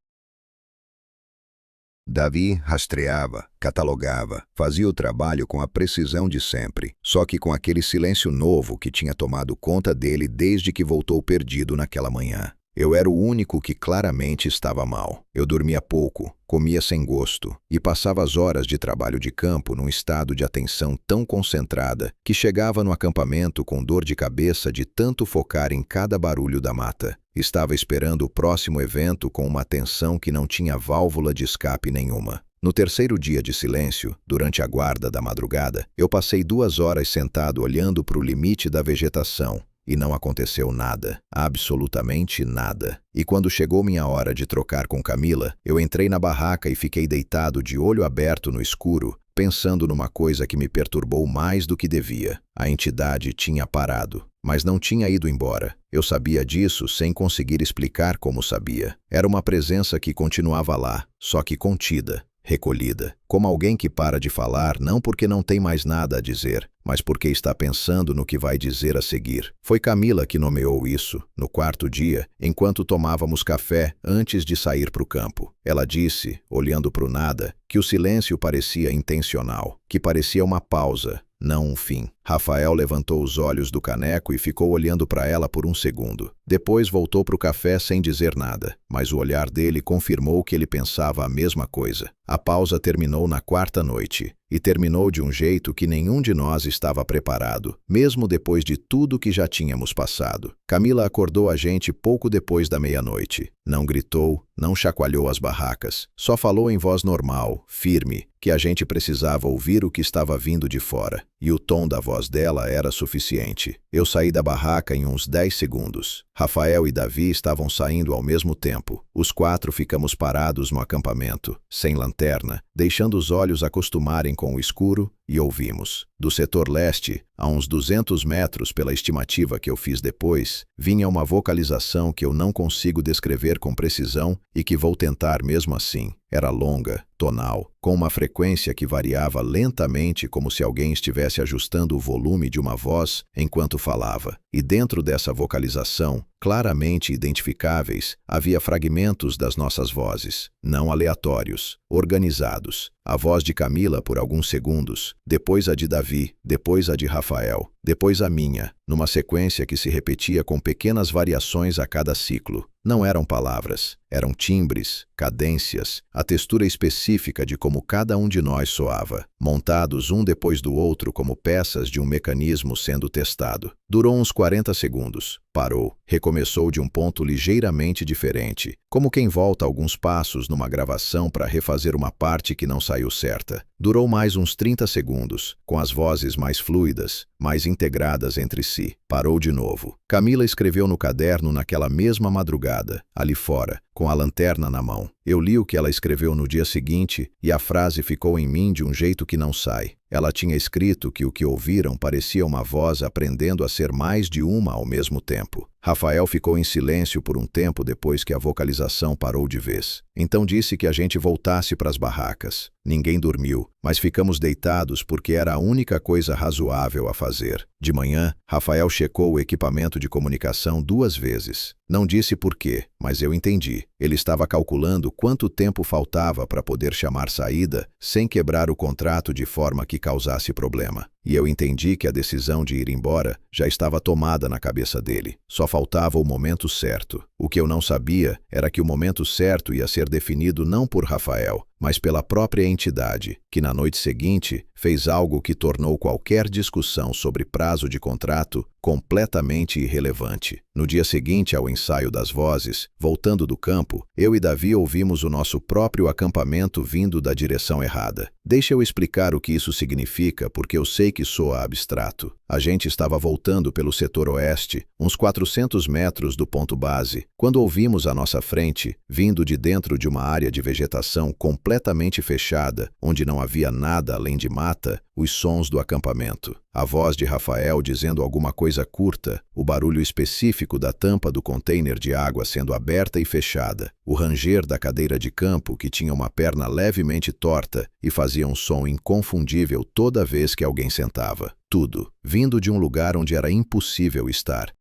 Davi rastreava, catalogava, fazia o trabalho com a precisão de sempre, só que com aquele silêncio novo que tinha tomado conta dele desde que voltou perdido naquela manhã. Eu era o único que claramente estava mal. Eu dormia pouco, comia sem gosto e passava as horas de trabalho de campo num estado de atenção tão concentrada que chegava no acampamento com dor de cabeça de tanto focar em cada barulho da mata. Estava esperando o próximo evento com uma atenção que não tinha válvula de escape nenhuma. No terceiro dia de silêncio, durante a guarda da madrugada, eu passei 2 horas sentado olhando para o limite da vegetação. E não aconteceu nada, absolutamente nada. E quando chegou minha hora de trocar com Camila, eu entrei na barraca e fiquei deitado de olho aberto no escuro, pensando numa coisa que me perturbou mais do que devia. A entidade tinha parado, mas não tinha ido embora. Eu sabia disso sem conseguir explicar como sabia. Era uma presença que continuava lá, só que contida, recolhida, como alguém que para de falar não porque não tem mais nada a dizer, mas porque está pensando no que vai dizer a seguir. Foi Camila que nomeou isso, no quarto dia, enquanto tomávamos café antes de sair para o campo. Ela disse, olhando para o nada, que o silêncio parecia intencional, que parecia uma pausa, não um fim. Rafael levantou os olhos do caneco e ficou olhando para ela por um segundo. Depois voltou para o café sem dizer nada, mas o olhar dele confirmou que ele pensava a mesma coisa. A pausa terminou na quarta noite, e terminou de um jeito que nenhum de nós estava preparado, mesmo depois de tudo que já tínhamos passado. Camila acordou a gente pouco depois da meia-noite. Não gritou, não chacoalhou as barracas, só falou em voz normal, firme, que a gente precisava ouvir o que estava vindo de fora, e o tom da voz dela era suficiente. Eu saí da barraca em uns 10 segundos. Rafael e Davi estavam saindo ao mesmo tempo. Os 4 ficamos parados no acampamento, sem lanterna, deixando os olhos acostumarem com o escuro, e ouvimos. Do setor leste, a uns 200 metros pela estimativa que eu fiz depois, vinha uma vocalização que eu não consigo descrever com precisão e que vou tentar mesmo assim. Era longa, tonal, com uma frequência que variava lentamente como se alguém estivesse ajustando o volume de uma voz enquanto falava. E dentro dessa vocalização, claramente identificáveis, havia fragmentos das nossas vozes, não aleatórios, organizados. A voz de Camila por alguns segundos, depois a de Davi, depois a de Rafael, depois a minha, numa sequência que se repetia com pequenas variações a cada ciclo. Não eram palavras, eram timbres, cadências, a textura específica de como cada um de nós soava, montados um depois do outro como peças de um mecanismo sendo testado. Durou uns 40 segundos. Parou, recomeçou de um ponto ligeiramente diferente, como quem volta alguns passos numa gravação para refazer uma parte que não saiu certa. Durou mais uns 30 segundos, com as vozes mais fluidas, mais integradas entre si. Parou de novo. Camila escreveu no caderno naquela mesma madrugada, ali fora, com a lanterna na mão. Eu li o que ela escreveu no dia seguinte e a frase ficou em mim de um jeito que não sai. Ela tinha escrito que o que ouviram parecia uma voz aprendendo a ser mais de uma ao mesmo tempo. Rafael ficou em silêncio por um tempo depois que a vocalização parou de vez. Então disse que a gente voltasse para as barracas. Ninguém dormiu, mas ficamos deitados porque era a única coisa razoável a fazer. De manhã, Rafael checou o equipamento de comunicação 2 vezes. Não disse por quê, mas eu entendi. Ele estava calculando quanto tempo faltava para poder chamar saída sem quebrar o contrato de forma que causasse problema. E eu entendi que a decisão de ir embora já estava tomada na cabeça dele. Só faltava o momento certo. O que eu não sabia era que o momento certo ia ser definido não por Rafael, mas pela própria entidade, que na noite seguinte fez algo que tornou qualquer discussão sobre prazo de contrato completamente irrelevante. No dia seguinte ao ensaio das vozes, voltando do campo, eu e Davi ouvimos o nosso próprio acampamento vindo da direção errada. Deixa eu explicar o que isso significa, porque eu sei que soa abstrato. A gente estava voltando pelo setor oeste, uns 400 metros do ponto base, quando ouvimos à nossa frente, vindo de dentro de uma área de vegetação completamente fechada, onde não havia nada além de mata, os sons do acampamento. A voz de Rafael dizendo alguma coisa curta, o barulho específico da tampa do container de água sendo aberta e fechada, o ranger da cadeira de campo que tinha uma perna levemente torta e fazia um som inconfundível toda vez que alguém sentava. Tudo, vindo de um lugar onde era impossível estar.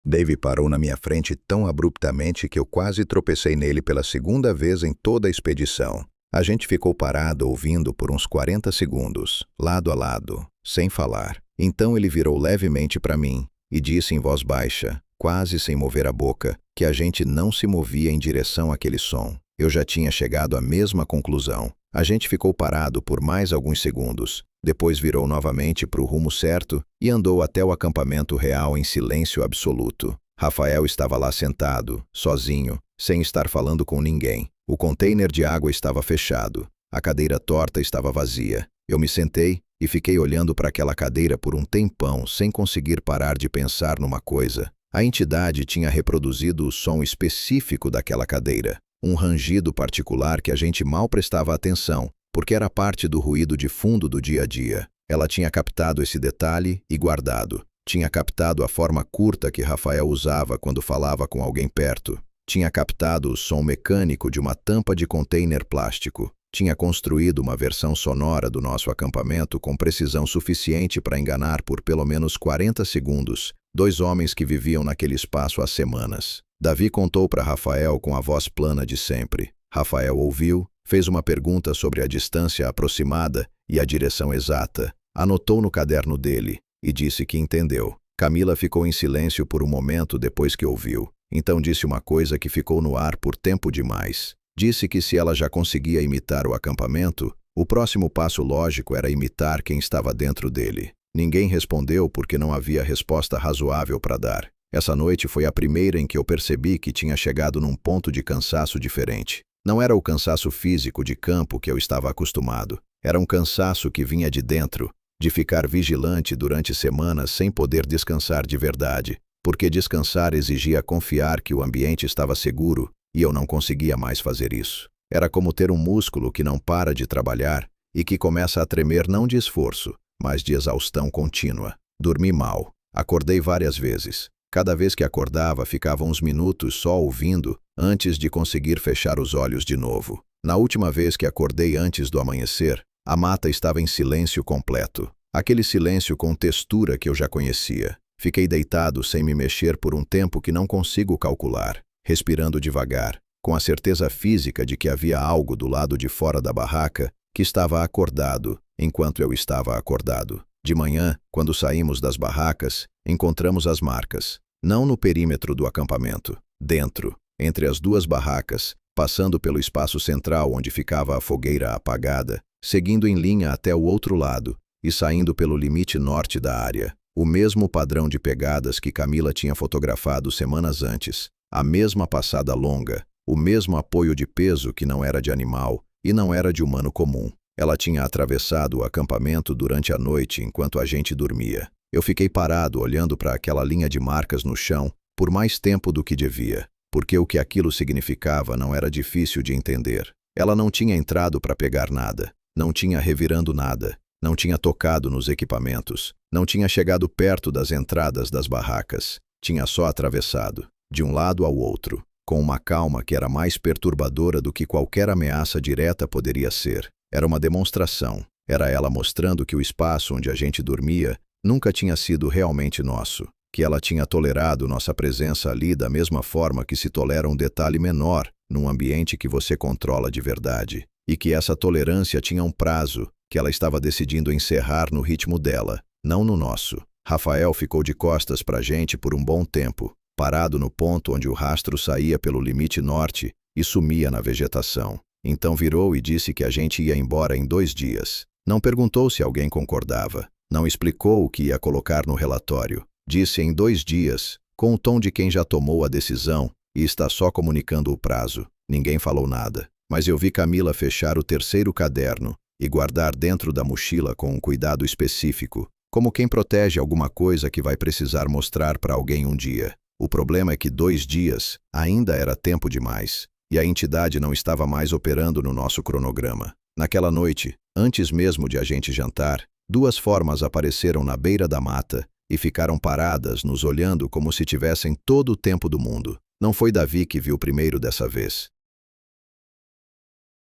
Dave parou na minha frente tão abruptamente que eu quase tropecei nele pela segunda vez em toda a expedição. A gente ficou parado ouvindo por uns 40 segundos, lado a lado, sem falar. Então ele virou levemente para mim e disse em voz baixa, quase sem mover a boca, que a gente não se movia em direção àquele som. Eu já tinha chegado à mesma conclusão. A gente ficou parado por mais alguns segundos. Depois virou novamente para o rumo certo e andou até o acampamento real em silêncio absoluto. Rafael estava lá sentado, sozinho, sem estar falando com ninguém. O container de água estava fechado. A cadeira torta estava vazia. Eu me sentei e fiquei olhando para aquela cadeira por um tempão, sem conseguir parar de pensar numa coisa. A entidade tinha reproduzido o som específico daquela cadeira, um rangido particular que a gente mal prestava atenção, porque era parte do ruído de fundo do dia a dia. Ela tinha captado esse detalhe e guardado. Tinha captado a forma curta que Rafael usava quando falava com alguém perto. Tinha captado o som mecânico de uma tampa de container plástico. Tinha construído uma versão sonora do nosso acampamento com precisão suficiente para enganar por pelo menos 40 segundos 2 homens que viviam naquele espaço há semanas. Davi contou para Rafael com a voz plana de sempre. Rafael ouviu, fez uma pergunta sobre a distância aproximada e a direção exata. Anotou no caderno dele e disse que entendeu. Camila ficou em silêncio por um momento depois que ouviu. Então disse uma coisa que ficou no ar por tempo demais. Disse que se ela já conseguia imitar o acampamento, o próximo passo lógico era imitar quem estava dentro dele. Ninguém respondeu porque não havia resposta razoável para dar. Essa noite foi a primeira em que eu percebi que tinha chegado num ponto de cansaço diferente. Não era o cansaço físico de campo que eu estava acostumado. Era um cansaço que vinha de dentro, de ficar vigilante durante semanas sem poder descansar de verdade, porque descansar exigia confiar que o ambiente estava seguro e eu não conseguia mais fazer isso. Era como ter um músculo que não para de trabalhar e que começa a tremer não de esforço, mas de exaustão contínua. Dormi mal. Acordei várias vezes. Cada vez que acordava, ficava uns minutos só ouvindo antes de conseguir fechar os olhos de novo. Na última vez que acordei antes do amanhecer, a mata estava em silêncio completo. Aquele silêncio com textura que eu já conhecia. Fiquei deitado sem me mexer por um tempo que não consigo calcular, respirando devagar, com a certeza física de que havia algo do lado de fora da barraca que estava acordado enquanto eu estava acordado. De manhã, quando saímos das barracas, encontramos as marcas, não no perímetro do acampamento, dentro, entre as 2 barracas, passando pelo espaço central onde ficava a fogueira apagada, seguindo em linha até o outro lado e saindo pelo limite norte da área. O mesmo padrão de pegadas que Camila tinha fotografado semanas antes, a mesma passada longa, o mesmo apoio de peso que não era de animal e não era de humano comum. Ela tinha atravessado o acampamento durante a noite enquanto a gente dormia. Eu fiquei parado olhando para aquela linha de marcas no chão por mais tempo do que devia, porque o que aquilo significava não era difícil de entender. Ela não tinha entrado para pegar nada, não tinha revirando nada, não tinha tocado nos equipamentos, não tinha chegado perto das entradas das barracas, tinha só atravessado, de um lado ao outro, com uma calma que era mais perturbadora do que qualquer ameaça direta poderia ser. Era uma demonstração, era ela mostrando que o espaço onde a gente dormia nunca tinha sido realmente nosso, que ela tinha tolerado nossa presença ali da mesma forma que se tolera um detalhe menor num ambiente que você controla de verdade, e que essa tolerância tinha um prazo que ela estava decidindo encerrar no ritmo dela, não no nosso. Rafael ficou de costas para a gente por um bom tempo, parado no ponto onde o rastro saía pelo limite norte e sumia na vegetação. Então virou e disse que a gente ia embora em 2 dias. Não perguntou se alguém concordava, não explicou o que ia colocar no relatório. Disse em 2 dias, com o tom de quem já tomou a decisão e está só comunicando o prazo. Ninguém falou nada, mas eu vi Camila fechar o 3º caderno e guardar dentro da mochila com um cuidado específico, como quem protege alguma coisa que vai precisar mostrar para alguém um dia. O problema é que 2 dias ainda era tempo demais, e a entidade não estava mais operando no nosso cronograma. Naquela noite, antes mesmo de a gente jantar, 2 formas apareceram na beira da mata e ficaram paradas nos olhando como se tivessem todo o tempo do mundo. Não foi Davi que viu primeiro dessa vez.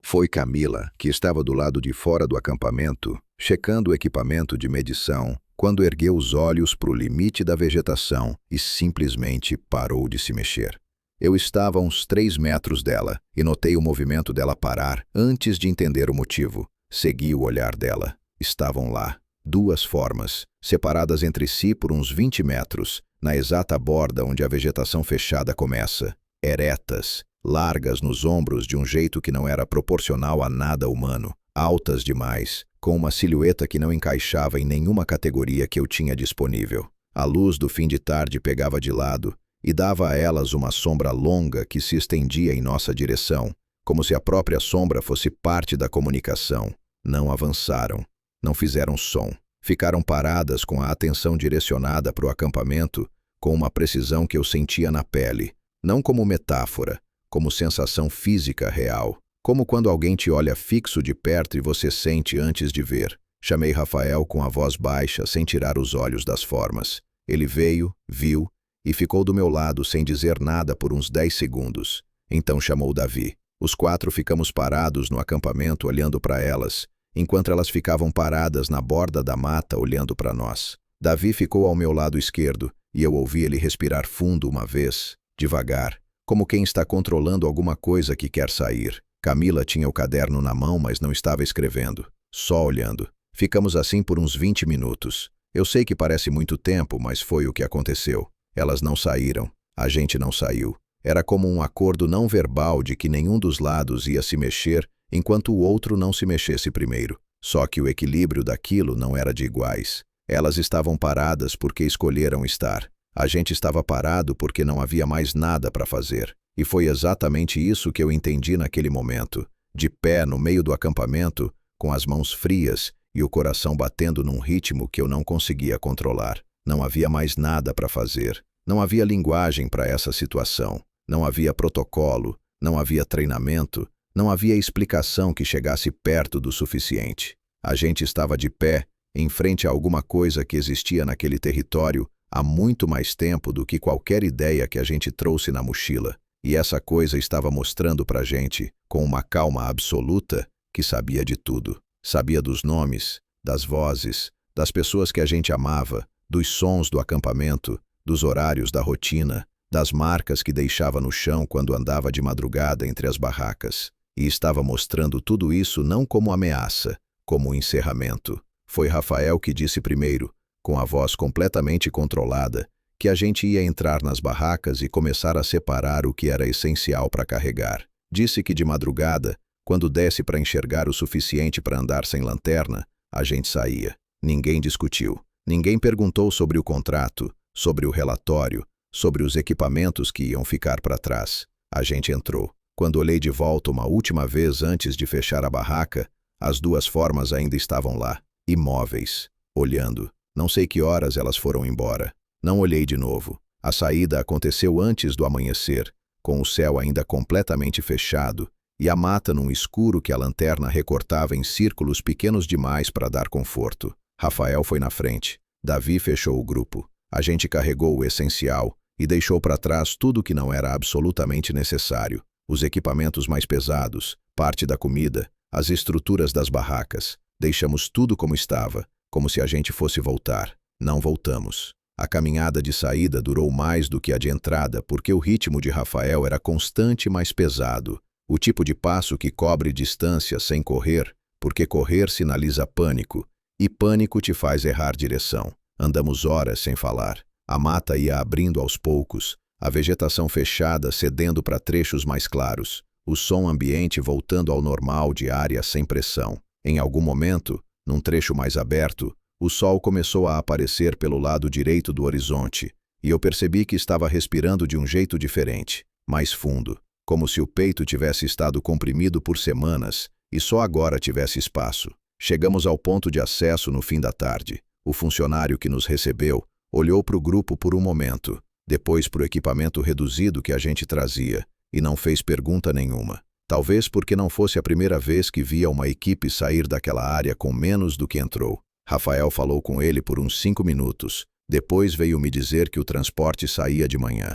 Foi Camila, que estava do lado de fora do acampamento, checando o equipamento de medição, quando ergueu os olhos para o limite da vegetação e simplesmente parou de se mexer. Eu estava a uns 3 metros dela e notei o movimento dela parar antes de entender o motivo. Segui o olhar dela. Estavam lá, 2 formas, separadas entre si por uns 20 metros, na exata borda onde a vegetação fechada começa, eretas, largas nos ombros de um jeito que não era proporcional a nada humano, altas demais, com uma silhueta que não encaixava em nenhuma categoria que eu tinha disponível. A luz do fim de tarde pegava de lado e dava a elas uma sombra longa que se estendia em nossa direção, como se a própria sombra fosse parte da comunicação. Não avançaram, não fizeram som. Ficaram paradas com a atenção direcionada para o acampamento, com uma precisão que eu sentia na pele, não como metáfora, como sensação física real, como quando alguém te olha fixo de perto e você sente antes de ver. Chamei Rafael com a voz baixa, sem tirar os olhos das formas. Ele veio, viu e ficou do meu lado sem dizer nada por uns 10 segundos. Então chamou Davi. Os 4 ficamos parados no acampamento olhando para elas, enquanto elas ficavam paradas na borda da mata olhando para nós. Davi ficou ao meu lado esquerdo e eu ouvi ele respirar fundo uma vez, devagar, como quem está controlando alguma coisa que quer sair. Camila tinha o caderno na mão, mas não estava escrevendo, só olhando. Ficamos assim por uns 20 minutos. Eu sei que parece muito tempo, mas foi o que aconteceu. Elas não saíram, a gente não saiu. Era como um acordo não verbal de que nenhum dos lados ia se mexer enquanto o outro não se mexesse primeiro. Só que o equilíbrio daquilo não era de iguais. Elas estavam paradas porque escolheram estar. A gente estava parado porque não havia mais nada para fazer. E foi exatamente isso que eu entendi naquele momento. De pé no meio do acampamento, com as mãos frias e o coração batendo num ritmo que eu não conseguia controlar. Não havia mais nada para fazer. Não havia linguagem para essa situação. Não havia protocolo. Não havia treinamento. Não havia explicação que chegasse perto do suficiente. A gente estava de pé, em frente a alguma coisa que existia naquele território há muito mais tempo do que qualquer ideia que a gente trouxe na mochila. E essa coisa estava mostrando para a gente, com uma calma absoluta, que sabia de tudo. Sabia dos nomes, das vozes, das pessoas que a gente amava, dos sons do acampamento, dos horários da rotina, das marcas que deixava no chão quando andava de madrugada entre as barracas. E estava mostrando tudo isso não como ameaça, como um encerramento. Foi Rafael que disse primeiro, com a voz completamente controlada, que a gente ia entrar nas barracas e começar a separar o que era essencial para carregar. Disse que de madrugada, quando desse para enxergar o suficiente para andar sem lanterna, a gente saía. Ninguém discutiu. Ninguém perguntou sobre o contrato, sobre o relatório, sobre os equipamentos que iam ficar para trás. A gente entrou. Quando olhei de volta uma última vez antes de fechar a barraca, as 2 formas ainda estavam lá, imóveis, olhando. Não sei que horas elas foram embora. Não olhei de novo. A saída aconteceu antes do amanhecer, com o céu ainda completamente fechado e a mata num escuro que a lanterna recortava em círculos pequenos demais para dar conforto. Rafael foi na frente. Davi fechou o grupo. A gente carregou o essencial e deixou para trás tudo que não era absolutamente necessário. Os equipamentos mais pesados, parte da comida, as estruturas das barracas. Deixamos tudo como estava, como se a gente fosse voltar. Não voltamos. A caminhada de saída durou mais do que a de entrada porque o ritmo de Rafael era constante e mais pesado. O tipo de passo que cobre distância sem correr, porque correr sinaliza pânico, e pânico te faz errar direção. Andamos horas sem falar. A mata ia abrindo aos poucos, a vegetação fechada cedendo para trechos mais claros, o som ambiente voltando ao normal de área sem pressão. Em algum momento, num trecho mais aberto, o sol começou a aparecer pelo lado direito do horizonte, e eu percebi que estava respirando de um jeito diferente, mais fundo, como se o peito tivesse estado comprimido por semanas e só agora tivesse espaço. Chegamos ao ponto de acesso no fim da tarde. O funcionário que nos recebeu olhou para o grupo por um momento, depois para o equipamento reduzido que a gente trazia, e não fez pergunta nenhuma. Talvez porque não fosse a primeira vez que via uma equipe sair daquela área com menos do que entrou. Rafael falou com ele por uns 5 minutos. Depois veio me dizer que o transporte saía de manhã.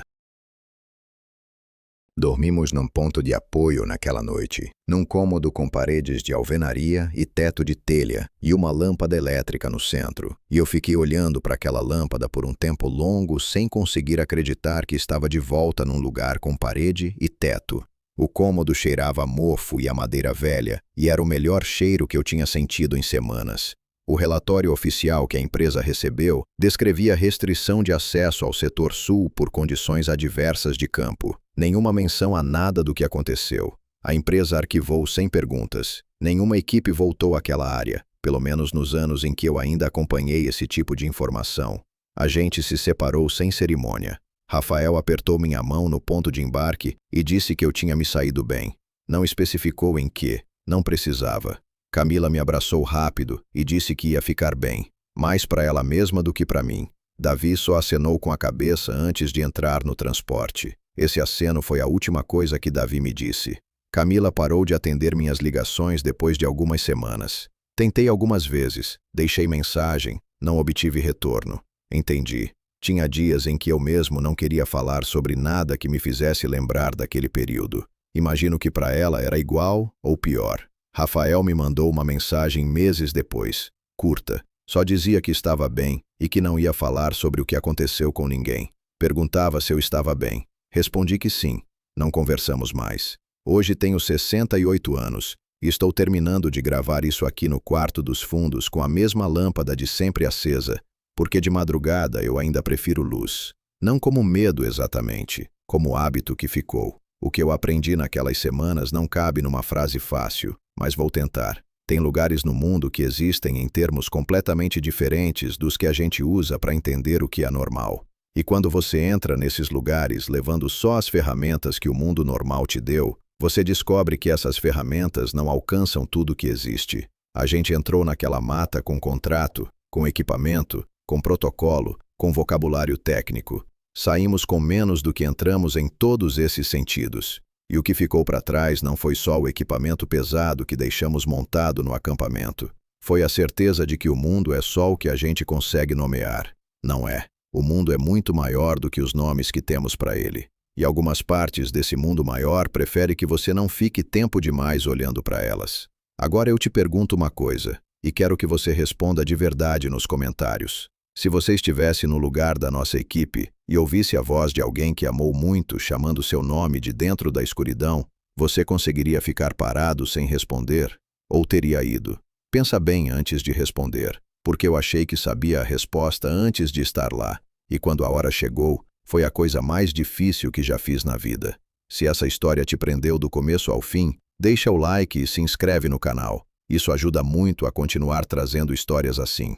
Dormimos num ponto de apoio naquela noite, num cômodo com paredes de alvenaria e teto de telha e uma lâmpada elétrica no centro. E eu fiquei olhando para aquela lâmpada por um tempo longo sem conseguir acreditar que estava de volta num lugar com parede e teto. O cômodo cheirava a mofo e a madeira velha, e era o melhor cheiro que eu tinha sentido em semanas. O relatório oficial que a empresa recebeu descrevia restrição de acesso ao setor sul por condições adversas de campo. Nenhuma menção a nada do que aconteceu. A empresa arquivou sem perguntas. Nenhuma equipe voltou àquela área, pelo menos nos anos em que eu ainda acompanhei esse tipo de informação. A gente se separou sem cerimônia. Rafael apertou minha mão no ponto de embarque e disse que eu tinha me saído bem. Não especificou em que, não precisava. Camila me abraçou rápido e disse que ia ficar bem, mais para ela mesma do que para mim. Davi só acenou com a cabeça antes de entrar no transporte. Esse aceno foi a última coisa que Davi me disse. Camila parou de atender minhas ligações depois de algumas semanas. Tentei algumas vezes, deixei mensagem, não obtive retorno. Entendi. Tinha dias em que eu mesmo não queria falar sobre nada que me fizesse lembrar daquele período. Imagino que para ela era igual ou pior. Rafael me mandou uma mensagem meses depois, curta. Só dizia que estava bem e que não ia falar sobre o que aconteceu com ninguém. Perguntava se eu estava bem. Respondi que sim. Não conversamos mais. Hoje tenho 68 anos e estou terminando de gravar isso aqui no quarto dos fundos com a mesma lâmpada de sempre acesa, porque de madrugada eu ainda prefiro luz. Não como medo exatamente, como hábito que ficou. O que eu aprendi naquelas semanas não cabe numa frase fácil, mas vou tentar. Tem lugares no mundo que existem em termos completamente diferentes dos que a gente usa para entender o que é normal. E quando você entra nesses lugares levando só as ferramentas que o mundo normal te deu, você descobre que essas ferramentas não alcançam tudo que existe. A gente entrou naquela mata com contrato, com equipamento, com protocolo, com vocabulário técnico. Saímos com menos do que entramos em todos esses sentidos. E o que ficou para trás não foi só o equipamento pesado que deixamos montado no acampamento. Foi a certeza de que o mundo é só o que a gente consegue nomear. Não é. O mundo é muito maior do que os nomes que temos para ele. E algumas partes desse mundo maior preferem que você não fique tempo demais olhando para elas. Agora eu te pergunto uma coisa, e quero que você responda de verdade nos comentários. Se você estivesse no lugar da nossa equipe e ouvisse a voz de alguém que amou muito chamando seu nome de dentro da escuridão, você conseguiria ficar parado sem responder? Ou teria ido? Pensa bem antes de responder, porque eu achei que sabia a resposta antes de estar lá. E quando a hora chegou, foi a coisa mais difícil que já fiz na vida. Se essa história te prendeu do começo ao fim, deixa o like e se inscreve no canal. Isso ajuda muito a continuar trazendo histórias assim.